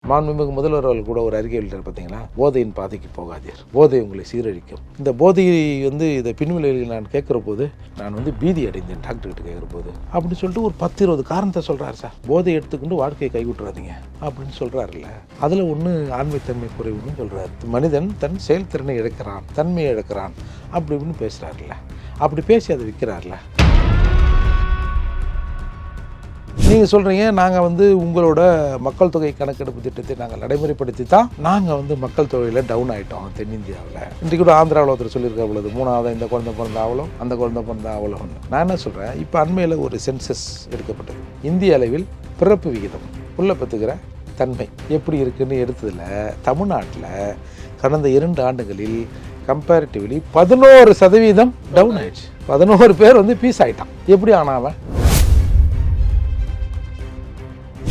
மாண்புமிகு முதல்வர் அவர்கள் கூட ஒரு அறிக்கை வெளியிட்டார் பார்த்தீங்களா, போதையின் பாதைக்கு போகாதீர், போதை உங்களை சீரழிக்கும். இந்த போதையை இதை பின்விளைவில் நான் கேட்குற போது நான் பீதி அடைந்தேன் டாக்டர்கிட்ட கேட்குற போது அப்படின்னு சொல்லிட்டு ஒரு 10-20 காரணத்தை சொல்கிறார் சார். போதை எடுத்துக்கிட்டு வாழ்க்கையை கைவிட்டுறாதீங்க அப்படின்னு சொல்கிறாருல்ல, அதில் ஒன்று ஆண்மைத்தன்மை குறைவுன்னு சொல்கிறார். மனிதன் தன் செயல்திறனை இழக்கிறான், தன்மையை இழக்கிறான் அப்படி இப்படின்னு பேசுகிறாருல்ல, அப்படி பேசி அதை விற்கிறார்ல. நீங்கள் சொல்கிறீங்க நாங்கள் உங்களோட மக்கள் தொகை கணக்கெடுப்பு திட்டத்தை நாங்கள் நடைமுறைப்படுத்தி தான் நாங்கள் மக்கள் தொகையில் டவுன் ஆகிட்டோம் தென்னிந்தியாவில். இன்றைக்கு கூட ஆந்திராவில் ஒருத்தர் சொல்லியிருக்க பொழுது 3வது இந்த குழந்தை பிறந்த ஆவலும் அந்த குழந்தை பிறந்த ஆவலும்னு. நான் என்ன சொல்கிறேன், இப்போ அண்மையில் ஒரு சென்சஸ் எடுக்கப்பட்டது. இந்திய அளவில் பிறப்பு விகிதம் புள்ள பெற்றுக்கிற தன்மை எப்படி இருக்குன்னு எடுத்ததில் தமிழ்நாட்டில் கடந்த 2 ஆண்டுகளில் கம்பேரிட்டிவ்லி 11% டவுன் ஆயிடுச்சு. 11 பேர் பீஸ் ஆகிட்டான். எப்படி ஆனாவன்?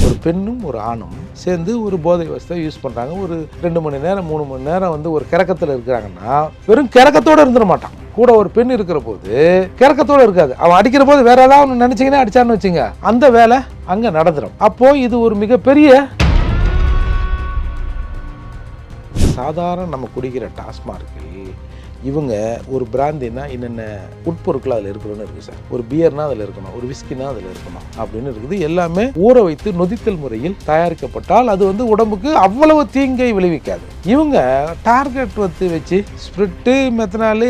ஒரு பெண்ணும் ஒரு ஆணும் சேர்ந்து ஒரு போதை வசதியை யூஸ் பண்ணுறாங்க. ஒரு 2 மணி நேரம் 3 மணி நேரம் ஒரு கிறக்கத்தில் இருக்கிறாங்கன்னா வெறும் கிறக்கத்தோடு இருந்துட மாட்டான். கூட ஒரு பெண் இருக்கிற போது கிறக்கத்தோடு இருக்காது. அவன் அடிக்கிற போது வேற ஏதாவது நினைச்சிங்கன்னா அடிச்சான்னு வச்சுங்க, அந்த வேலை அங்கே நடந்துடும். அப்போ இது ஒரு மிகப்பெரிய சாதாரண நம்ம குடிக்கிற டாஸ்மார்க்கில் இவங்க ஒரு பிராந்தினா என்னென்ன உட்பொருட்கள் அதில் இருக்கணும்னு இருக்குது சார். ஒரு பியர்னா அதில் இருக்கணும், ஒரு விஸ்கினா அதில் இருக்கணும் அப்படின்னு இருக்குது. எல்லாமே ஊற வைத்து நொதித்தல் முறையில் தயாரிக்கப்பட்டால் அது உடம்புக்கு அவ்வளவு தீங்கை விளைவிக்காது. இவங்க டார்கெட் வச்சு ஸ்பிரிட்டு எத்தனாலு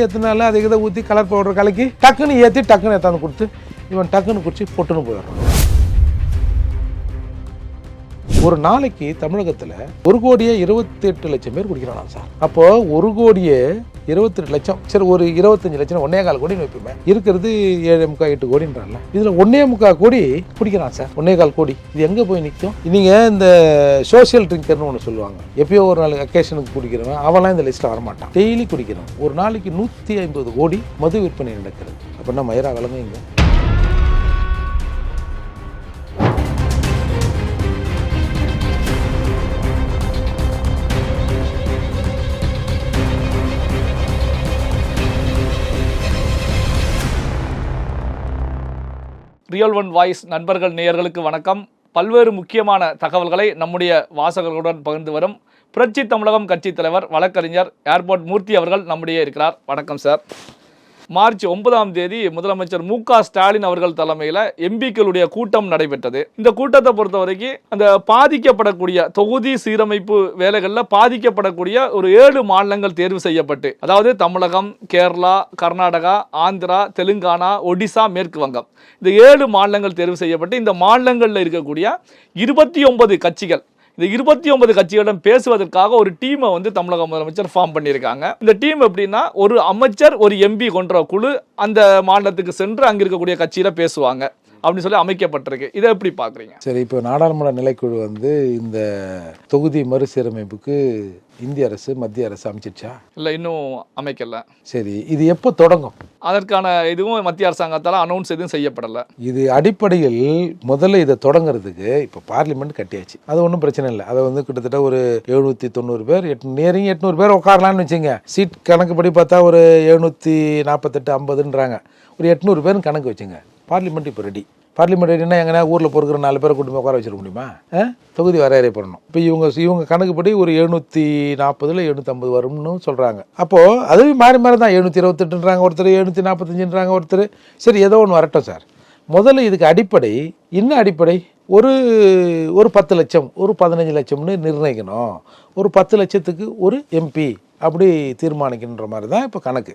அதை இதை ஊற்றி கலர் பவுடர் கலக்கி டக்குன்னு ஏற்றி டக்குன்னு ஏற்றாந்து கொடுத்து இவன் டக்குன்னு குடிச்சு பொட்டுன்னு போயிடுறான். ஒரு நாளைக்கு தமிழகத்தில் 1,28,00,000 பேர் குடிக்கிறானா சார். அப்போ 1,28,00,000 சரி, ஒரு 25 லட்சம் 1,4 கோடின்னு வைப்போமே, இருக்கிறது 7.5-8 கோடின்றான்ல, இதுல 1.25 கோடி குடிக்கிறான் சார். 1.25 கோடி இது எங்க போய் நிற்கும்? நீங்க இந்த சோசியல் ட்ரிங்கர்னு ஒன்று சொல்லுவாங்க, எப்பயோ ஒரு நாள் அக்கேஷனுக்கு குடிக்கிறவன் அவன்லாம் இந்த லிஸ்ட்ல வரமாட்டான். டெய்லி குடிக்கிறவன் ஒரு நாளைக்கு 150 கோடி மது விற்பனை நடக்கிறது. அப்படின்னா மயிரா விளங்குங்க. ரியல் ஒன் வாய்ஸ் நண்பர்கள் நேயர்களுக்கு வணக்கம். பல்வேறு முக்கியமான தகவல்களை நம்முடைய வாசகர்களுடன் பகிர்ந்து வரும் புரட்சி தமிழகம் கட்சி தலைவர் வழக்கறிஞர் ஏர்போர்ட் மூர்த்தி அவர்கள் நம்முடைய இருக்கிறார். வணக்கம் சார். மார்ச் 9ஆம் தேதி முதலமைச்சர் மு.க. ஸ்டாலின் அவர்கள் தலைமையில் எம்பிக்களுடைய கூட்டம் நடைபெற்றது. இந்த கூட்டத்தை பொறுத்த வரைக்கும் அந்த பாதிக்கப்படக்கூடிய தொகுதி சீரமைப்பு வேலைகளில் பாதிக்கப்படக்கூடிய ஒரு 7 மாநிலங்கள் தேர்வு செய்யப்பட்டு, அதாவது தமிழகம், கேரளா, கர்நாடகா, ஆந்திரா, தெலுங்கானா, ஒடிசா, மேற்கு வங்கம், இந்த 7 மாநிலங்கள் தேர்வு செய்யப்பட்டு இந்த மாநிலங்களில் இருக்கக்கூடிய 29 கட்சிகள், இந்த 29 கட்சிகளிடம் பேசுவதற்காக ஒரு டீமை தமிழக முதலமைச்சர் ஃபார்ம் பண்ணியிருக்காங்க. இந்த டீம் எப்படின்னா, ஒரு அமைச்சர் ஒரு எம்பி கொண்ட குழு அந்த மாநிலத்துக்கு சென்று அங்கே இருக்கக்கூடிய கட்சியில பேசுவாங்க அப்படின்னு சொல்லி அமைக்கப்பட்டிருக்கு. இதை எப்படி பார்க்குறீங்க? சரி, இப்போ நாடாளுமன்ற நிலைக்குழு இந்த தொகுதி மறுசீரமைப்புக்கு இந்திய அரசு மத்திய அரசு அமைச்சிருச்சா? இல்லை, இன்னும் அமைக்கல. சரி, இது எப்போ தொடங்கும்? அதற்கான இதுவும் மத்திய அரசாங்கத்தால் அனௌன்ஸ் எதுவும் செய்யப்படலை. இது அடிப்படையில் முதல்ல இதை தொடங்குறதுக்கு இப்போ பார்லிமெண்ட் கட்டியாச்சு, அது ஒன்றும் பிரச்சனை இல்லை. அதை கிட்டத்தட்ட ஒரு 790 பேர், 800 பேர் உட்காரலான்னு வச்சுங்க. சீட் கணக்குப்படி பார்த்தா ஒரு 748 50ன்றாங்க. ஒரு 800 பேரும் கணக்கு வச்சுங்க. பார்லிமெண்ட் இப்போ ரெடி. பார்லிமெண்ட் ரெடினா எங்கன்னா ஊரில் பொறுக்கிற 4 பேரை கூட்டி உட்கார வச்சிட முடியுமா? தொகுதி வரையறை பண்ணணும். இப்போ இவங்க கணக்குப்படி ஒரு 740 750 வரும்னு சொல்கிறாங்க. அப்போது அதுவும் மாறி மாறி தான். 728ன்றாங்க ஒருத்தர், 745ன்றாங்க ஒருத்தர். சரி, ஏதோ ஒன்று வரட்டும் சார். முதல்ல இதுக்கு அடிப்படை என்ன? அடிப்படை ஒரு 10 லட்சம், ஒரு 15 லட்சம்னு நிர்ணயிக்கணும். ஒரு 10 லட்சத்துக்கு ஒரு எம்பி அப்படி தீர்மானிக்கின்ற மாதிரி தான் இப்போ கணக்கு.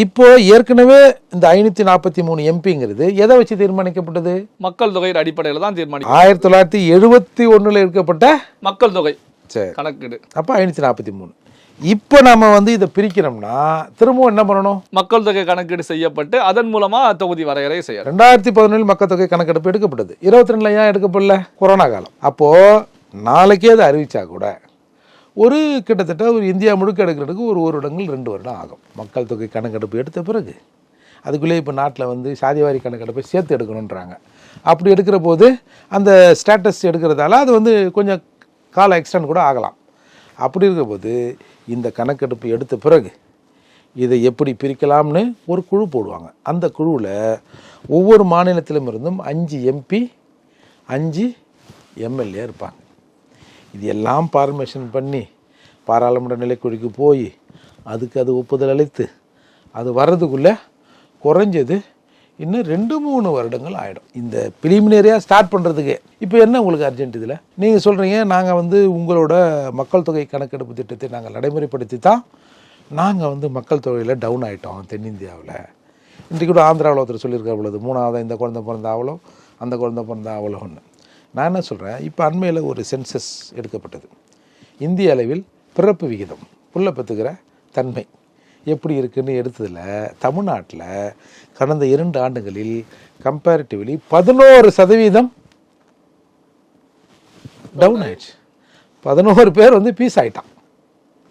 இப்போ ஏற்கனவே இந்த 543 எம்பிங்கிறது எதை வச்சு தீர்மானிக்கப்பட்டது? மக்கள் தொகை அடிப்படையில் தான் தீர்மானிக்கும். 1971 எடுக்கப்பட்ட மக்கள் தொகை கணக்கீடு. அப்போ 543. இப்போ நம்ம இதை பிரிக்கிறோம்னா திரும்பவும் என்ன பண்ணணும்? மக்கள் தொகை கணக்கீடு செய்யப்பட்டு அதன் மூலமா தொகுதி வரையறை செய்ய 2011 மக்கள் தொகை கணக்கெடுப்பு எடுக்கப்பட்டது. 22 ஏன் எடுக்கப்படல? கொரோனா காலம். அப்போ நாளைக்கே அதை அறிவிச்சா கூட ஒரு கிட்டத்தட்ட ஒரு இந்தியா முழுக்க எடுக்கிறதுக்கு ஒரு வருடங்கள் 2 வருடம் ஆகும். மக்கள் தொகை கணக்கெடுப்பு எடுத்த பிறகு அதுக்குள்ளே இப்போ நாட்டில் சாதிவாரி கணக்கெடுப்பை சேர்த்து எடுக்கணுன்றாங்க. அப்படி எடுக்கிற போது அந்த ஸ்டேட்டஸ் எடுக்கிறதால அது கொஞ்சம் கால எக்ஸ்டெண்ட் கூட ஆகலாம். அப்படி இருக்கிற போது இந்த கணக்கெடுப்பு எடுத்த பிறகு இதை எப்படி பிரிக்கலாம்னு ஒரு குழு போடுவாங்க. அந்த குழுவில் ஒவ்வொரு மாநிலத்திலும் இருந்தும் 5 எம்பி 5 எம்எல்ஏ இருப்பாங்க. இது எல்லாம் பார்மேஷன் பண்ணி பாராளுமன்ற நிலைக்குழுக்கு போய் அதுக்கு அது ஒப்புதல் அளித்து அது வர்றதுக்குள்ளே குறைஞ்சது இன்னும் 2-3 வருடங்கள் ஆகிடும் இந்த பிலிமினரியாக ஸ்டார்ட் பண்ணுறதுக்கு. இப்போ என்ன உங்களுக்கு அர்ஜென்ட் இதில்? நீங்கள் சொல்கிறீங்க நாங்கள் வந்து உங்களோட மக்கள் தொகை கணக்கெடுப்பு திட்டத்தை நாங்கள் நடைமுறைப்படுத்தி தான் நாங்கள் வந்து மக்கள் தொகையில் டவுன் ஆகிட்டோம் தென்னிந்தியாவில். இன்றைக்கு கூட ஆந்திராவில் ஒருத்தர் சொல்லியிருக்க அவ்வளோது 3வது இந்த குழந்தை பிறந்த அவ்வளோ அந்த குழந்தை பிறந்த அவ்வளோன்னு. நான் என்ன சொல்கிறேன், இப்போ அண்மையில் ஒரு சென்சஸ் எடுக்கப்பட்டது. இந்திய அளவில் பிறப்பு விகிதம் புள்ள பெற்றுக்கிற தன்மை எப்படி இருக்குன்னு எடுத்ததில் தமிழ்நாட்டில் கடந்த 2 ஆண்டுகளில் கம்பேரிட்டிவ்லி 11% டவுன் ஆயிடுச்சு. 11 பேர் வந்து பீஸ் ஆகிட்டான்.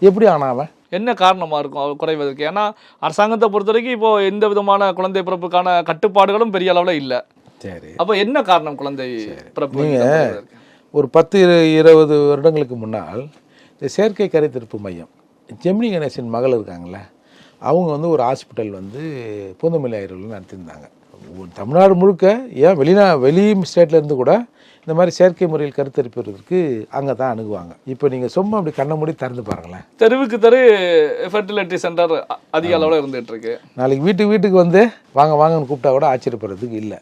எப்படி ஆனாவன்? என்ன காரணமாக இருக்கும் அவர் குறைவதற்கு? ஏன்னா அரசாங்கத்தை பொறுத்த வரைக்கும் இப்போ எந்த விதமான குழந்தை பிறப்புக்கான கட்டுப்பாடுகளும் பெரிய அளவில் இல்லை. சரி, அப்போ என்ன காரணம் குழந்தை பிறப்பு? நீங்கள் ஒரு 10-20 வருடங்களுக்கு முன்னால் இந்த செயற்கை கருத்திருப்பு மையம் ஜெமினி கணேசன் மகள் இருக்காங்களே, அவங்க வந்து ஒரு ஹாஸ்பிட்டல் வந்து பூந்தமல்லி ஐரோவில் நடத்தியிருந்தாங்க. தமிழ்நாடு முழுக்க ஏன் வெளி ஸ்டேட்ல இருந்து கூட இந்த மாதிரி செயற்கை முறையில் கருத்தரிப்பதற்கு அங்கே தான் அணுகுவாங்க. இப்போ நீங்கள் சும்மா அப்படி கண்ணை மூடி திறந்து பாருங்களேன், தெருவுக்கு தெரு ஃபெர்டிலிட்டி சென்டர் அதிக அளவில் இருந்துகிட்டு இருக்கு. நாளைக்கு வீட்டுக்கு வந்து வாங்கன்னு கூப்பிட்டா கூட ஆச்சரியப்படுறதுக்கு இல்லை.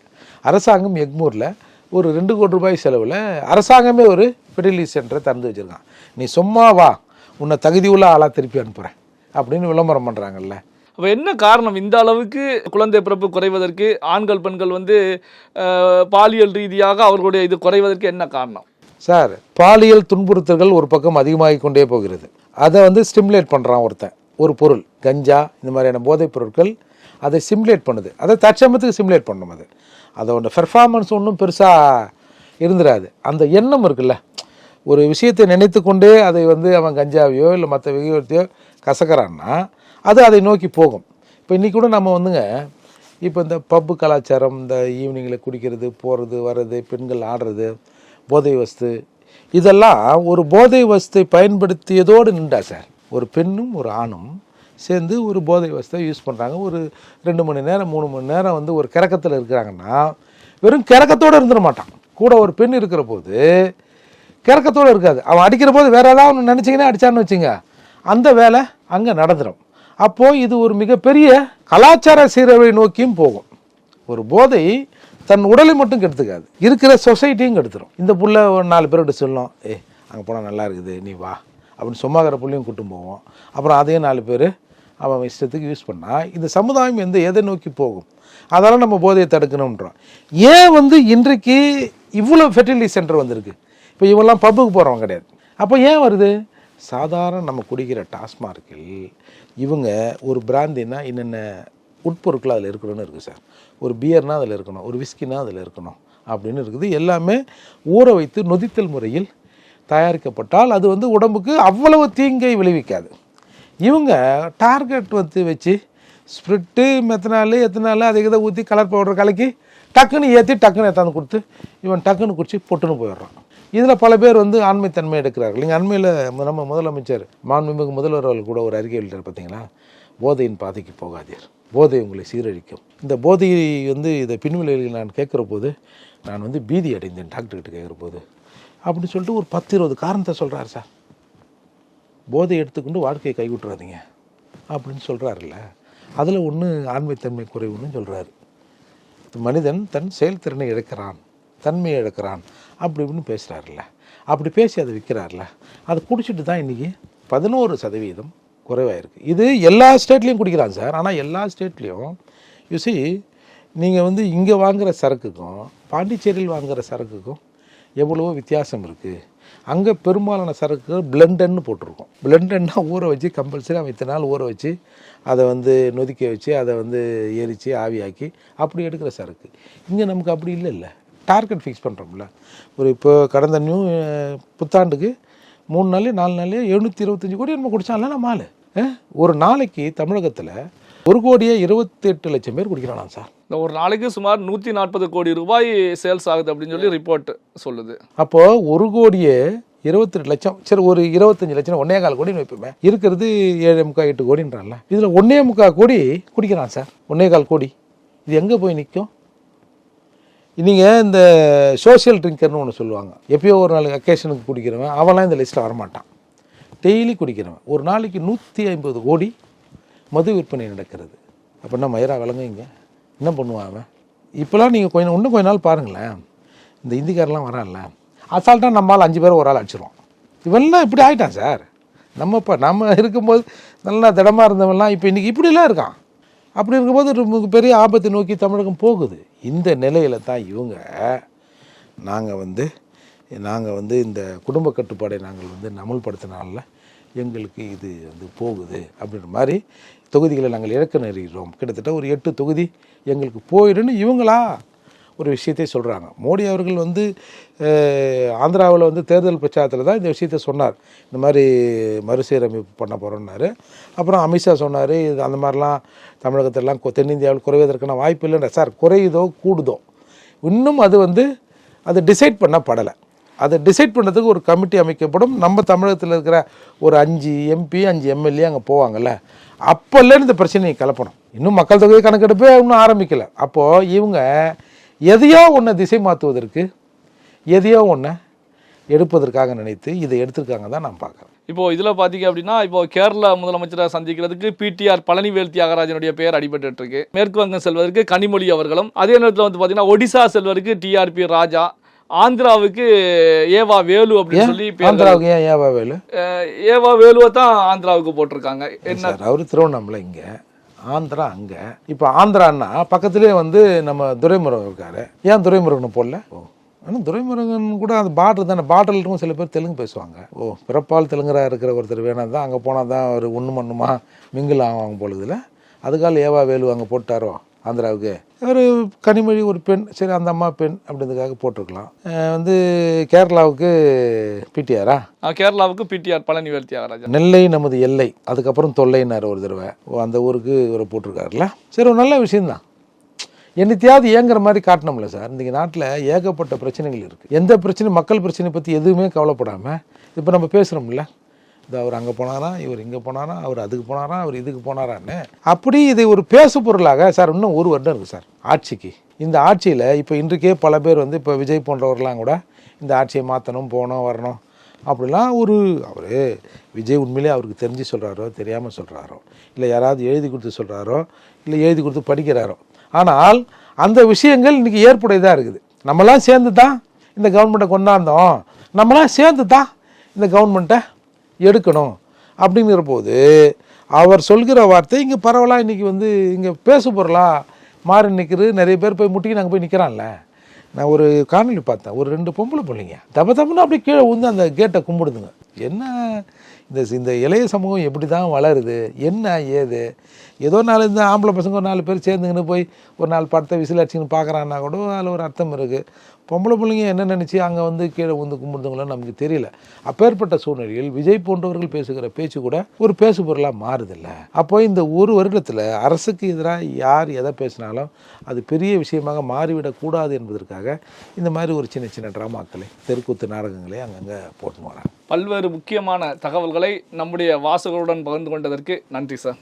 அரசாங்கம் எக்மூரில் ஒரு 2 கோடி ரூபாய் செலவில் அரசாங்கமே ஒரு ஃபெர்டிலிட்டி சென்டரை திறந்து வச்சுருக்கான். நீ சும்மா வா, உன்னை தகுதி உள்ள ஆளாக திருப்பி அனுப்புகிறேன் அப்படின்னு விளம்பரம் பண்ணுறாங்கல்ல. அப்போ என்ன காரணம் இந்த அளவுக்கு குழந்தை பிறப்பு குறைவதற்கு? ஆண்கள் பெண்கள் வந்து பாலியல் ரீதியாக அவர்களுடைய இது குறைவதற்கு என்ன காரணம் சார்? பாலியல் துன்புறுத்தல்கள் ஒரு பக்கம் அதிகமாகி கொண்டே போகிறது. அதை வந்து ஸ்டிமுலேட் பண்ணுறான் ஒருத்தன். ஒரு பொருள் கஞ்சா இந்த மாதிரியான போதைப் பொருட்கள் அதை ஸ்டிமுலேட் பண்ணுது. அதை தற்சமயத்துக்கு ஸ்டிமுலேட் பண்ணணும். அதோட பெர்ஃபார்மன்ஸ் ஒன்றும் பெருசாக இருந்துடாது. அந்த எண்ணம் இருக்குல்ல, ஒரு விஷயத்தை நினைத்து கொண்டே அதை வந்து அவன் கஞ்சாவையோ இல்லை மற்ற விகிதத்தையோ கசக்கிறான்னா அது அதை நோக்கி போகும். இப்போ இன்றைக்கி கூட நம்ம வந்துங்க இப்போ இந்த பப்பு கலாச்சாரம், இந்த ஈவினிங்கில் குடிக்கிறது போகிறது வர்றது, பெண்கள் ஆடுறது, போதை வஸ்து, இதெல்லாம் ஒரு போதை வஸ்தை பயன்படுத்தியதோடு நின்றா சார். ஒரு பெண்ணும் ஒரு ஆணும் சேர்ந்து ஒரு போதை வஸ்தை யூஸ் பண்ணுறாங்க. ஒரு 2 மணி நேரம் 3 மணி நேரம் வந்து ஒரு கிறக்கத்தில் இருக்கிறாங்கன்னா வெறும் கிறக்கத்தோடு இருந்துட மாட்டான். கூட ஒரு பெண் இருக்கிற போது கிறக்கத்தோடு இருக்காது. அவன் அடிக்கிற போது வேறு ஏதாவது ஒன்று நினச்சிங்கன்னா அடித்தான்னு வச்சுங்க, அந்த வேலை அங்கே நடந்துடும். அப்போது இது ஒரு மிகப்பெரிய கலாச்சார சீரழிவை நோக்கியும் போகும். ஒரு போதை தன் உடலை மட்டும் கெடுத்துக்காது, இருக்கிற சொசைட்டியும் கெடுத்துரும். இந்த புள்ள ஒரு 4 பேர்கிட்ட சொல்லும், அங்கே போனால் நல்லா இருக்குது நீ வா அப்படின்னு சும்மாக்கிற புள்ளையும் கூட்டும் போவோம். அப்புறம் அதையும் 4 பேர் அவன் இஷ்டத்துக்கு யூஸ் பண்ணால் இந்த சமுதாயம் எதை நோக்கி போகும்? அதெல்லாம் நம்ம போதையை தடுக்கணுன்றோம். ஏன் வந்து இன்றைக்கு இவ்வளோ ஃபெர்டிலிட்டி சென்டர் வந்திருக்கு? இப்போ இவெல்லாம் பப்புக்கு போகிறவங்க கிடையாது. அப்போ ஏன் வருது? சாதாரண நம்ம குடிக்கிற டாஸ்மார்க்கில் இவங்க ஒரு பிராந்தினா என்னென்ன உட்பொருட்கள் அதில் இருக்கணும்னு இருக்குது சார். ஒரு பியர்னால் அதில் இருக்கணும், ஒரு விஸ்கினா அதில் இருக்கணும் அப்படின்னு இருக்குது. எல்லாமே ஊற வைத்து நொதித்தல் முறையில் தயாரிக்கப்பட்டால் அது வந்து உடம்புக்கு அவ்வளவு தீங்கை விளைவிக்காது. இவங்க டார்கெட் வந்து வச்சு ஸ்ப்ரிட்டு எத்தனாலு அதை இதை ஊற்றி கலர் பவுடர் கலக்கி டக்குன்னு ஏற்றி டக்குன்னு ஏற்றாந்து கொடுத்து இவன் டக்குன்னு குடிச்சு பொட்டுன்னு போயிடுறான். இதில் பல பேர் வந்து ஆண்மைத்தன்மை எடுக்கிறார்கள். நீங்கள் அண்மையில் நம்ம முதலமைச்சர் மாண்புமிகு முதல்வர் அவர்கள் கூட ஒரு அறிக்கை வெளியிட்டார் பார்த்தீங்களா? போதையின் பாதைக்கு போகாதீர், போதை உங்களை சீரழிக்கும். இந்த போதையை வந்து இதை பின்விளைவுகள் நான் கேட்குற போது நான் வந்து பீதி அடைந்தேன் டாக்டர்கிட்ட கேட்குற போது அப்படின்னு சொல்லிட்டு ஒரு 10-20 காரணத்தை சொல்கிறார் சார். போதை எடுத்துக்கொண்டு வாழ்க்கையை கைவிட்டுறாதீங்க அப்படின்னு சொல்கிறாருல்ல, அதில் ஒன்று ஆண்மைத்தன்மை குறைவுன்னு சொல்கிறாரு. மனிதன் தன் செயல்திறனை இழக்கிறான், தன்மையை இழக்கிறான் அப்படி இப்படின்னு பேசுகிறாருல்ல, அப்படி பேசி அதை விற்கிறாருல, அதை குடிச்சிட்டு தான் இன்றைக்கி 11% குறைவாயிருக்கு. இது எல்லா ஸ்டேட்லேயும் குடிக்கிறாங்க சார். ஆனால் எல்லா ஸ்டேட்லேயும் யூசி நீங்கள் வந்து இங்கே வாங்குகிற சரக்குக்கும் பாண்டிச்சேரியில் வாங்குகிற சரக்குக்கும் எவ்வளவோ வித்தியாசம் இருக்குது. அங்கே பெரும்பாலான சரக்குகள் பிளெண்டன்னு போட்டிருக்கோம். பிளெண்டன்னா ஊற வச்சு கம்பல்சரி அவன் இத்தனை நாள் ஊற வச்சு அதை வந்து நொதிக்க வச்சு அதை வந்து எரித்து ஆவியாக்கி அப்படி எடுக்கிற சரக்கு. இங்கே நமக்கு அப்படி இல்லை. டார்கெட் ஃபிக்ஸ் பண்ணுறோம்ல. ஒரு இப்போ கடந்த புத்தாண்டுக்கு 3 நாள் 4 நாள் 725 கோடி நம்ம குடித்தால நம்ம ஆள். ஒரு நாளைக்கு தமிழகத்தில் 1,28,00,000 பேர் குடிக்கிறானா சார். இந்த ஒரு நாளைக்கு சுமார் 140 கோடி ரூபாய் சேல்ஸ் ஆகுது அப்படின்னு சொல்லி ரிப்போர்ட் சொல்லுது. அப்போது 1,28,00,000 சரி, ஒரு 25 லட்சம் 1,4 கோடின்னு வைப்போமே, இருக்கிறது 7.25 8 கோடின்றான்ல. இதில் 1.25 கோடி குடிக்கிறான் சார். 1.25 கோடி இது எங்கே போய் நிற்கும்? நீங்கள் இந்த சோஷியல் ட்ரிங்கர்னு ஒன்று சொல்லுவாங்க. எப்பயோ ஒரு நாள் அக்கேஷனுக்கு குடிக்கிறவன் அவன்லாம் இந்த லிஸ்ட்டில் வரமாட்டான். டெய்லி குடிக்கிறவன் ஒரு நாளைக்கு 150 கோடி மது விற்பனை நடக்கிறது. அப்படின்னா மயிரா விளங்குங்க என்ன பண்ணுவான் அவன்? இப்போலாம் நீங்கள் இன்னும் கொஞ்ச நாள் பாருங்களேன், இந்த இந்திக்காரெலாம் வரான்ல, அசால்ட்டாக நம்மளால் 5 பேர் ஒரு ஆள் அடிச்சிருவோம். இவன்லாம் இப்படி ஆகிட்டான் சார். நம்ம இருக்கும்போது நல்லா திடமாக இருந்தவன்லாம் இப்போ இன்றைக்கி இப்படிலாம் இருக்கான். அப்படி இருக்கும்போது ஒரு பெரிய ஆபத்தை நோக்கி தமிழகம் போகுது. இந்த நிலையில் தான் இவங்க நாங்கள் வந்து இந்த குடும்ப கட்டுப்பாடை நாங்கள் அமல்படுத்தினால எங்களுக்கு இது போகுது அப்படின்ற மாதிரி தொகுதிகளை நாங்கள் இழக்க நேரிடுறோம். கிட்டத்தட்ட ஒரு 8 தொகுதி எங்களுக்கு போயிடுன்னு இவங்களா ஒரு விஷயத்தை சொல்கிறாங்க. மோடி அவர்கள் ஆந்திராவில் தேர்தல் பிரச்சாரத்தில் தான் இந்த விஷயத்த சொன்னார். இந்த மாதிரி மறுசீரமைப்பு பண்ண போகிறோன்னாரு. அப்புறம் அமித்ஷா சொன்னார், இது அந்த மாதிரிலாம் தமிழகத்திலலாம் தென்னிந்தியாவில் குறைவதற்கான வாய்ப்பு இல்லைன்ற. சார், குறையுதோ கூடுதோ இன்னும் அது டிசைட் பண்ணப்படலை. அதை டிசைட் பண்ணுறதுக்கு ஒரு கமிட்டி அமைக்கப்படும். நம்ம தமிழகத்தில் இருக்கிற ஒரு 5 MP 5 MLA அங்கே போவாங்கள்ல, அப்போல்லாம் இந்த பிரச்சனையை கலப்பணும். இன்னும் மக்கள் தொகை கணக்கெடுப்பே இன்னும் ஆரம்பிக்கலை. அப்போது இவங்க எதையோ ஒன்றை திசை மாற்றுவதற்கு, எதையோ ஒன்றை எடுப்பதற்காக நினைத்து இதை எடுத்திருக்காங்க தான் நான் பார்க்குறேன். இப்போ இதில் பார்த்தீங்க அப்படின்னா, இப்போ கேரளா முதலமைச்சரை சந்திக்கிறதுக்கு பிடிஆர் பழனிவேல் தியாகராஜனுடைய பெயர் அடிபட்டு இருக்கு. மேற்கு வங்கம் செல்வதற்கு கனிமொழி அவர்களும், அதே நேரத்தில் பார்த்தீங்கன்னா ஒடிசா செல்வதற்கு டிஆர்பி ராஜா, ஆந்திராவுக்கு ஏவா வேலு அப்படின்னு சொல்லி ஆந்திராவுக்கு ஏன் ஏவா வேலு? ஏவா வேலுவை தான் ஆந்திராவுக்கு போட்டிருக்காங்க. என்ன அவர் திருவண்ணாமலை இங்கே, ஆந்திரா அங்கே. இப்போ ஆந்திரான்னா பக்கத்துலேயே நம்ம துரைமுருகன் இருக்காரு. ஏன் துரைமுருகனை போடல? ஆனால் துரைமுருகன் கூட அந்த பார்டர் தானே, பார்டரில் இருக்கும். சில பேர் தெலுங்கு பேசுவாங்க. பிறப்பால் தெலுங்கராக இருக்கிற ஒருத்தர் வேணாம் தான் அங்கே போனால் தான் அவர் ஒன்றுமா மிங்கில் ஆவாங்க பொழுதுல. அதுக்காக ஏவா வேலு அங்கே போட்டாரோ ஆந்திராவுக்கு? ஒரு கனிமொழி ஒரு பெண், சரி அந்த அம்மா பெண் அப்படின்றதுக்காக போட்டிருக்கலாம். கேரளாவுக்கு பிடிஆரா? கேரளாவுக்கு பிடிஆர் பழனிவேல் தியாகராஜன். நெல்லை நமது எல்லை, அதுக்கப்புறம் தொல்லைன்னாரு ஒரு தடவை. அந்த ஊருக்கு இவரை போட்டிருக்காருல்ல. சரி, ஒரு நல்ல விஷயந்தான். என்னத்தையாவது ஏங்குற மாதிரி காட்டணும்ல சார். இன்றைக்கி நாட்டில் ஏகப்பட்ட பிரச்சனைகள் இருக்குது. எந்த பிரச்சனை, மக்கள் பிரச்சனை பற்றி எதுவுமே கவலைப்படாமல் இப்போ நம்ம பேசுகிறோம்ல, இது அவர் அங்கே போனாரா, இவர் இங்கே போனாரா, அவர் அதுக்கு போனாரா, அவர் இதுக்கு போனாரான்னு. அப்படி இதை ஒரு பேசு பொருளாக சார் இன்னும் 1 வருடம் இருக்குது சார் ஆட்சிக்கு. இந்த ஆட்சியில் இப்போ இன்றைக்கே பல பேர் இப்போ விஜய் போன்றவர்களாம் கூட இந்த ஆட்சியை மாற்றணும், போகணும், வரணும் அப்படிலாம் அவர் விஜய் உண்மையிலே அவருக்கு தெரிஞ்சு சொல்கிறாரோ தெரியாமல் சொல்கிறாரோ, இல்லை யாராவது எழுதி கொடுத்து சொல்கிறாரோ, இல்லை எழுதி கொடுத்து படிக்கிறாரோ, ஆனால் அந்த விஷயங்கள் இன்றைக்கி ஏற்புடையதாக இருக்குது. நம்மளாம் சேர்ந்து தான் இந்த கவர்மெண்ட்டை கொண்டாந்தோம், நம்மளாம் சேர்ந்து தான் இந்த கவர்மெண்ட்டை எடுக்கணும். அப்படிங்கிற போது அவர் சொல்கிற வார்த்தை இங்கே பரவலாக இன்றைக்கி இங்கே பேசு பொருளாக மாறி நிற்கிறது. நிறைய பேர் போய் முட்டிக்கு நாங்கள் போய் நிற்கிறான்ல. நான் ஒரு காணொலி பார்த்தேன், ஒரு 2 பொம்பளை பிள்ளைங்க தப்புன்னு அப்படியே கீழே அந்த கேட்டை கும்பிடுதுங்க. என்ன இந்த இளைய சமூகம் எப்படி தான் வளருது, என்ன ஏது? ஏதோ 4 இந்த ஆம்பளை பசங்க ஒரு 4 பேர் சேர்ந்துங்கன்னு போய் ஒரு 4 படத்தை விசில் அடிச்சுன்னு பார்க்குறான்னா கூட அதில் ஒரு அர்த்தம் இருக்குது. பொம்பளை பிள்ளைங்க என்ன நினச்சி அங்கே கீழே கும்பிடுதுங்களோ நமக்கு தெரியல. அப்பேற்பட்ட சூழ்நிலையில் விஜய் போன்றவர்கள் பேசுகிற பேச்சு கூட ஒரு பேசு பொருளாக மாறுதில்ல. அப்போ இந்த 1 வருடத்தில் அரசுக்கு எதிராக யார் எதை பேசினாலும் அது பெரிய விஷயமாக மாறிவிடக்கூடாது என்பதற்காக இந்த மாதிரி ஒரு சின்ன சின்ன ட்ராமாக்களை, தெருக்கூத்து நாடகங்களை அங்கங்கே போட்டுன்னு வராங்க. பல்வேறு முக்கியமான தகவல்களை நம்முடைய வாசகர்களுடன் பகிர்ந்து கொண்டதற்கு நன்றி சார்.